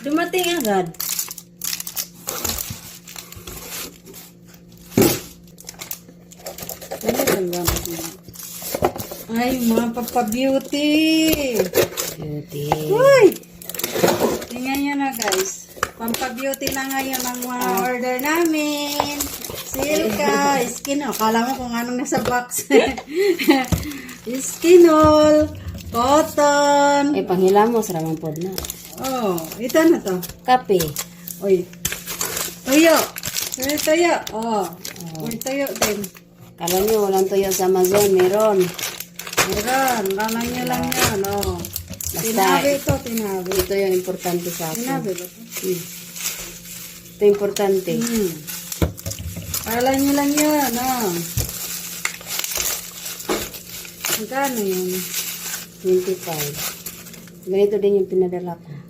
Dumating agad. Ay, mga papa-beauty. Beauty. Uy! Tingnan nyo na guys. Pampa-beauty na ngayon ang mga order namin. Silka, skin. Kala mo kung anong nasa box. Skinol, cotton. Panghilamos, ramang pod na. Oh, ito na to. Kape. Uy. Tuyo. Tuyo. Oh. Uy, tuyo din. Kala nyo, walang tuyo sa Amazon. Meron. Meron. Lalang nyo lang yan. Oh. Basta, Tinabi ito, tinabi. ito yung importante sa akin. Tinabi ba ito? Ito importante. Kala nyo lang yan. Oh. Magkano yun? 25. Ganito din yung pinadala ko.